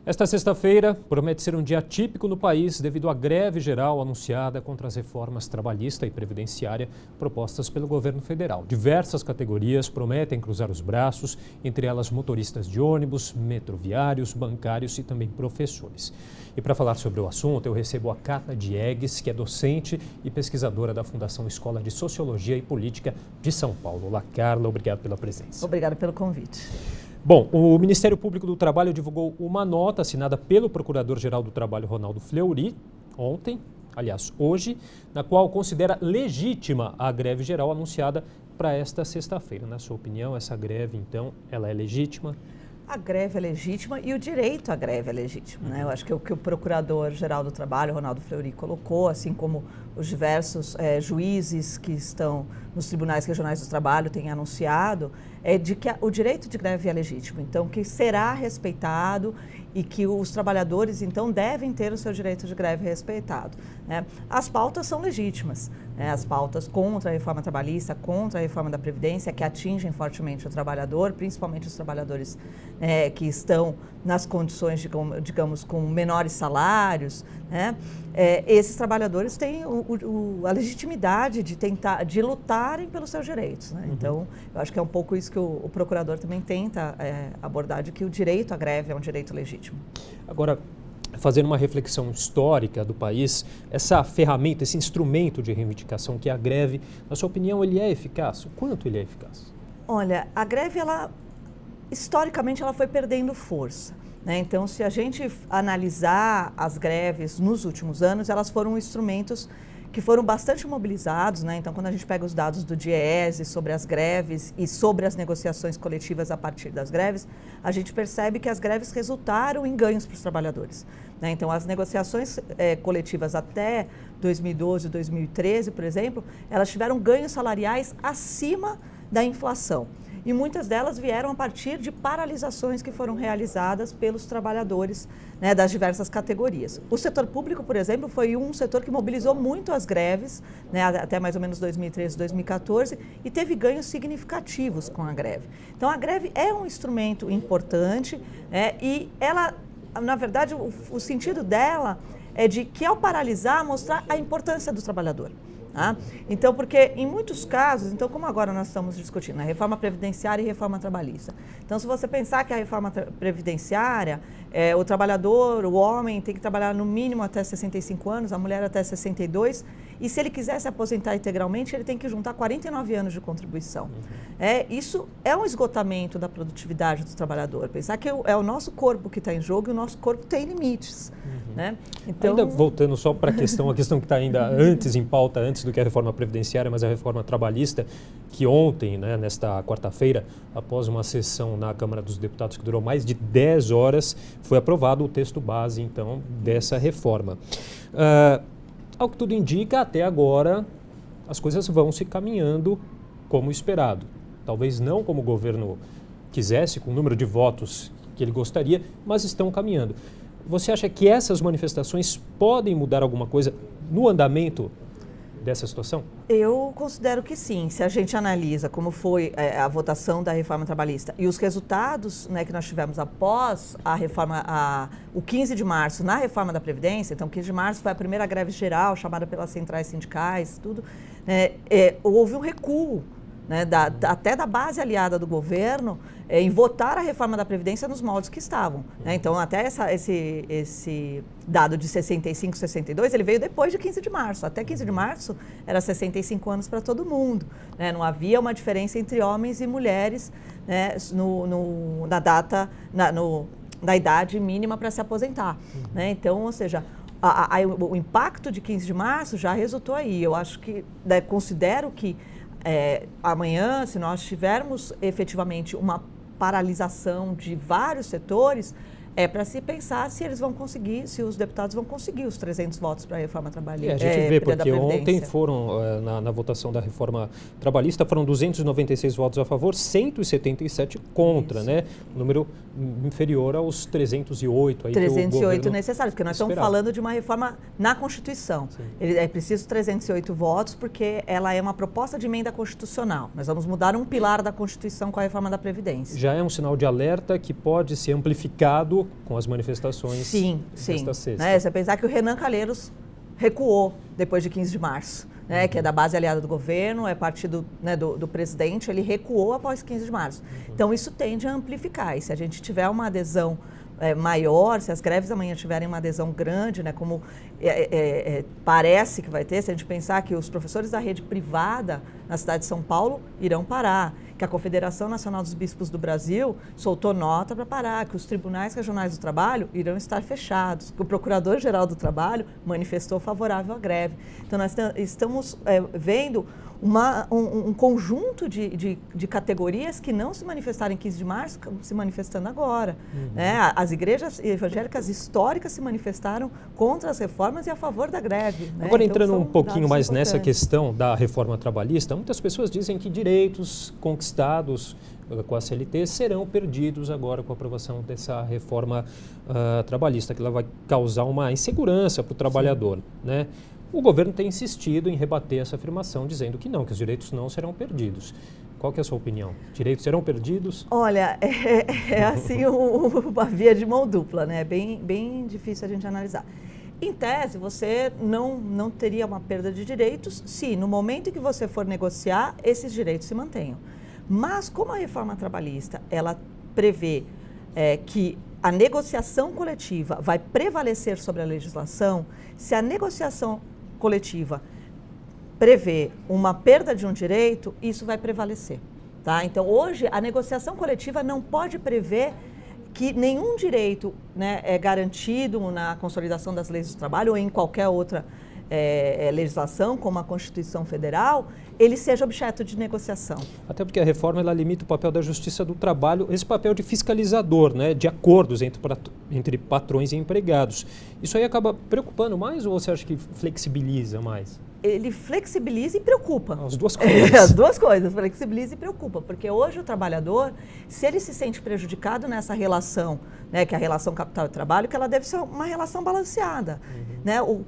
Esta sexta-feira promete ser um dia típico no país devido à greve geral anunciada contra as reformas trabalhista e previdenciária propostas pelo governo federal. Diversas categorias prometem cruzar os braços, entre elas motoristas de ônibus, metroviários, bancários e também professores. E para falar sobre o assunto, eu recebo a Cata Diegues, que é docente e pesquisadora da Fundação Escola de Sociologia e Política de São Paulo. Olá, Carla, obrigado pela presença. Obrigada pelo convite. Bom, o Ministério Público do Trabalho divulgou uma nota assinada pelo Procurador-Geral do Trabalho, Ronaldo Fleury, hoje, na qual considera legítima a greve geral anunciada para esta sexta-feira. Na sua opinião, essa greve, então, ela é legítima? A greve é legítima e o direito à greve é legítimo, né? Eu acho que o que o Procurador-Geral do Trabalho, Ronaldo Fleury, colocou, assim como os diversos juízes que estão nos tribunais regionais do trabalho têm anunciado, é de que o direito de greve é legítimo, então que será respeitado e que os trabalhadores, então, devem ter o seu direito de greve respeitado, né? As pautas são legítimas, né? As pautas contra a reforma trabalhista, contra a reforma da Previdência, que atingem fortemente o trabalhador, principalmente os trabalhadores que estão nas condições, digamos, com menores salários, né? Esses trabalhadores têm a legitimidade de lutarem pelos seus direitos, né? Então, eu acho que é um pouco isso que o procurador também tenta abordar, de que o direito à greve é um direito legítimo. Agora, fazendo uma reflexão histórica do país, essa ferramenta, esse instrumento de reivindicação que é a greve, na sua opinião, ele é eficaz? O quanto ele é eficaz? Olha, a greve, historicamente, ela foi perdendo força, né? Então, se a gente analisar as greves nos últimos anos, elas foram instrumentos que foram bastante mobilizados, né? Então, quando a gente pega os dados do DIEESE sobre as greves e sobre as negociações coletivas a partir das greves, a gente percebe que as greves resultaram em ganhos para os trabalhadores, né? Então, as negociações coletivas até 2012, 2013, por exemplo, elas tiveram ganhos salariais acima da inflação. E muitas delas vieram a partir de paralisações que foram realizadas pelos trabalhadores, né, das diversas categorias. O setor público, por exemplo, foi um setor que mobilizou muito as greves, né, até mais ou menos 2013, 2014, e teve ganhos significativos com a greve. Então, a greve é um instrumento importante, né, e ela, na verdade, o sentido dela é de que, ao paralisar, mostrar a importância do trabalhador. Então, porque em muitos casos, então como agora nós estamos discutindo a reforma previdenciária e reforma trabalhista. Então, se você pensar que a reforma previdenciária, o trabalhador, o homem tem que trabalhar no mínimo até 65 anos, a mulher até 62, e se ele quiser se aposentar integralmente, ele tem que juntar 49 anos de contribuição. Isso é um esgotamento da produtividade do trabalhador. Pensar que é o nosso corpo que está em jogo e o nosso corpo tem limites. Né? Então, ainda voltando só para a questão que está ainda antes em pauta, antes do que a reforma previdenciária, mas a reforma trabalhista, que ontem, né, nesta quarta-feira, após uma sessão na Câmara dos Deputados que durou mais de 10 horas, foi aprovado o texto base, então, dessa reforma. Ao que tudo indica, até agora, as coisas vão se caminhando como esperado. Talvez não como o governo quisesse, com o número de votos que ele gostaria, mas estão caminhando. Você acha que essas manifestações podem mudar alguma coisa no andamento dessa situação? Eu considero que sim. Se a gente analisa como foi a votação da reforma trabalhista e os resultados, né, que nós tivemos após a reforma, o 15 de março, na reforma da Previdência, então 15 de março foi a primeira greve geral chamada pelas centrais sindicais, tudo, houve um recuo, né, até da base aliada do governo em votar a reforma da Previdência nos moldes que estavam, né? Então, até esse dado de 65, 62, ele veio depois de 15 de março. Até 15 de março era 65 anos para todo mundo, né? Não havia uma diferença entre homens e mulheres, né, da idade mínima para se aposentar, né? Então, ou seja, o impacto de 15 de março já resultou aí. Eu acho que, considero que amanhã, se nós tivermos efetivamente uma paralisação de vários setores, para se pensar se eles vão conseguir, se os deputados vão conseguir os 300 votos para a reforma trabalhista. A gente vê, porque ontem foram, na votação da reforma trabalhista, foram 296 votos a favor, 177 contra, né? Número inferior aos 308. Aí 308 necessários, porque nós estamos falando de uma reforma na Constituição. É preciso 308 votos, porque ela é uma proposta de emenda constitucional. Nós vamos mudar um pilar da Constituição com a reforma da Previdência. Já é um sinal de alerta que pode ser amplificado acordo com as manifestações desta sexta. Né? Você pensar que o Renan Calheiros recuou depois de 15 de março, né? Que é da base aliada do governo, é partido, né, do presidente, ele recuou após 15 de março. Então isso tende a amplificar, e se a gente tiver uma adesão maior, se as greves amanhã tiverem uma adesão grande, né, como parece que vai ter, se a gente pensar que os professores da rede privada na cidade de São Paulo irão parar, que a Confederação Nacional dos Bispos do Brasil soltou nota para parar, que os tribunais regionais do trabalho irão estar fechados, que o Procurador-Geral do Trabalho manifestou favorável à greve. Então nós estamos vendo um conjunto de categorias que não se manifestaram em 15 de março, se manifestando agora. Né? As igrejas evangélicas históricas se manifestaram contra as reformas e a favor da greve. Né? Agora, então, entrando um pouquinho mais nessa questão da reforma trabalhista, muitas pessoas dizem que direitos conquistados com a CLT serão perdidos agora com a aprovação dessa reforma trabalhista, que ela vai causar uma insegurança para o trabalhador, né? O governo tem insistido em rebater essa afirmação, dizendo que não, que os direitos não serão perdidos. Qual que é a sua opinião? Direitos serão perdidos? Olha, é assim uma via de mão dupla, né? Bem difícil a gente analisar. Em tese, você não teria uma perda de direitos se, no momento em que você for negociar, esses direitos se mantenham. Mas, como a reforma trabalhista, ela prevê que a negociação coletiva vai prevalecer sobre a legislação, se a negociação coletiva prevê uma perda de um direito, isso vai prevalecer. Tá? Então, hoje, a negociação coletiva não pode prever que nenhum direito, né, é garantido na consolidação das leis do trabalho ou em qualquer outra legislação, como a Constituição Federal, ele seja objeto de negociação. Até porque a reforma ela limita o papel da Justiça do Trabalho, esse papel de fiscalizador, né, de acordos entre patrões e empregados. Isso aí acaba preocupando mais ou você acha que flexibiliza mais? Ele flexibiliza e preocupa. As duas coisas. As duas coisas, flexibiliza e preocupa, porque hoje o trabalhador, se ele se sente prejudicado nessa relação, né, que é a relação capital e trabalho, que ela deve ser uma relação balanceada. Né? O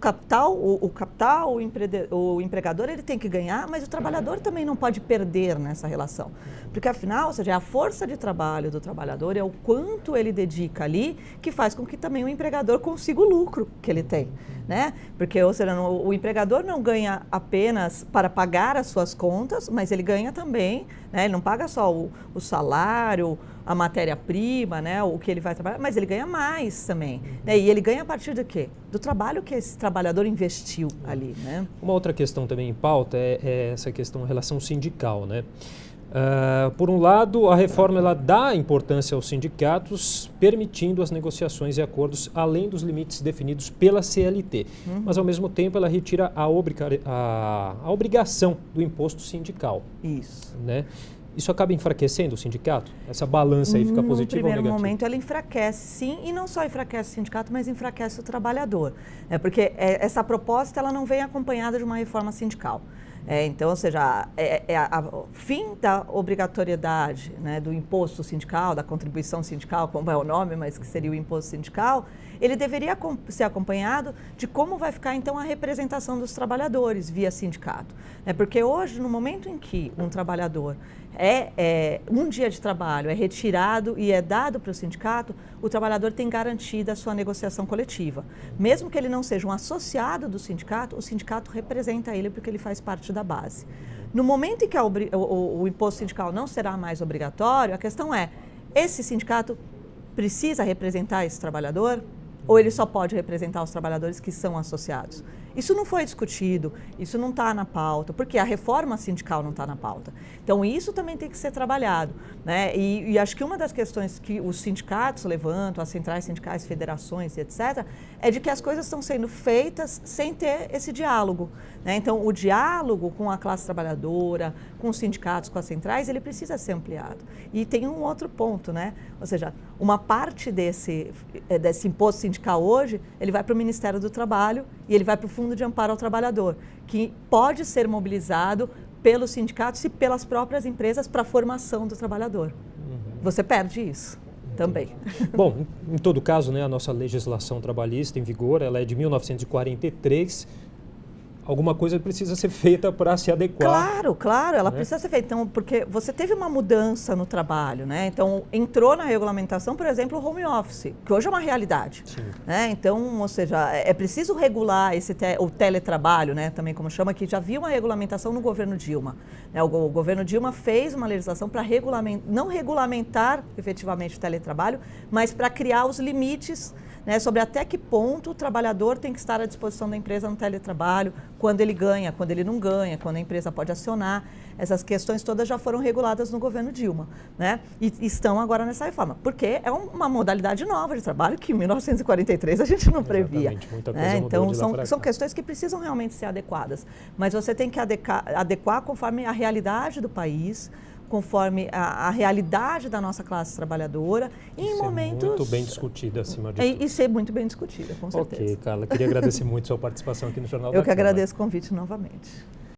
empregador, ele tem que ganhar, mas o trabalhador também não pode perder nessa relação. Porque afinal, ou seja, é a força de trabalho do trabalhador, é o quanto ele dedica ali, que faz com que também o empregador consiga o lucro que ele tem. Né? Porque, ou seja, o empregador não ganha apenas para pagar as suas contas, mas ele ganha também, né? Ele não paga só o salário, a matéria-prima, né? O que ele vai trabalhar, mas ele ganha mais também. Né? E ele ganha a partir de quê? Do trabalho que esse trabalhador investiu ali. Né? Uma outra questão também em pauta é essa questão da relação sindical, né? Por um lado, a reforma ela dá importância aos sindicatos, permitindo as negociações e acordos além dos limites definidos pela CLT. Mas, ao mesmo tempo, ela retira a obrigação do imposto sindical. Isso. Né? Isso acaba enfraquecendo o sindicato? Essa balança aí fica positiva ou negativa? No primeiro momento, ela enfraquece, sim, e não só enfraquece o sindicato, mas enfraquece o trabalhador. Porque essa proposta ela não vem acompanhada de uma reforma sindical. Então, ou seja, o fim da obrigatoriedade, né, do imposto sindical, da contribuição sindical, como é o nome, mas que seria o imposto sindical, ele deveria ser acompanhado de como vai ficar, então, a representação dos trabalhadores via sindicato. Porque hoje, no momento em que um trabalhador um dia de trabalho é retirado e é dado para o sindicato, o trabalhador tem garantida a sua negociação coletiva. Mesmo que ele não seja um associado do sindicato, o sindicato representa ele porque ele faz parte da base. No momento em que o imposto sindical não será mais obrigatório, a questão é, esse sindicato precisa representar esse trabalhador? Ou ele só pode representar os trabalhadores que são associados? Isso não foi discutido, isso não está na pauta, porque a reforma sindical não está na pauta. Então, isso também tem que ser trabalhado. Né? E acho que uma das questões que os sindicatos levantam, as centrais sindicais, federações, etc., é de que as coisas estão sendo feitas sem ter esse diálogo. Né? Então, o diálogo com a classe trabalhadora, com os sindicatos, com as centrais, ele precisa ser ampliado. E tem um outro ponto, né? Ou seja, uma parte desse imposto sindical hoje, ele vai para o Ministério do Trabalho e ele vai para o Fundo de Amparo ao Trabalhador, que pode ser mobilizado pelos sindicatos e pelas próprias empresas para a formação do trabalhador. Você perde isso também. Bom, em todo caso, né, a nossa legislação trabalhista em vigor, ela é de 1943, alguma coisa precisa ser feita para se adequar. Claro, claro, ela né? precisa ser feita. Então, porque você teve uma mudança no trabalho, né? Então, entrou na regulamentação, por exemplo, o home office, que hoje é uma realidade. Sim. Né? Então, ou seja, é preciso regular o teletrabalho, né? Também como chama, que já havia uma regulamentação no governo Dilma. Né? O governo Dilma fez uma legislação para não regulamentar efetivamente o teletrabalho, mas para criar os limites, né, sobre até que ponto o trabalhador tem que estar à disposição da empresa no teletrabalho, quando ele ganha, quando ele não ganha, quando a empresa pode acionar. Essas questões todas já foram reguladas no governo Dilma, né? E estão agora nessa reforma, porque é uma modalidade nova de trabalho que em 1943 a gente não previa. Muita coisa mudou então, de lá pra são cá. questões que precisam realmente ser adequadas, mas você tem que adequar conforme a realidade do país, conforme a realidade da nossa classe trabalhadora, em momentos... muito bem discutida, acima de tudo. E ser muito bem discutida, com certeza. Ok, Carla, queria agradecer muito a sua participação aqui no Jornal da Eu que Câmara. agradeço o convite novamente.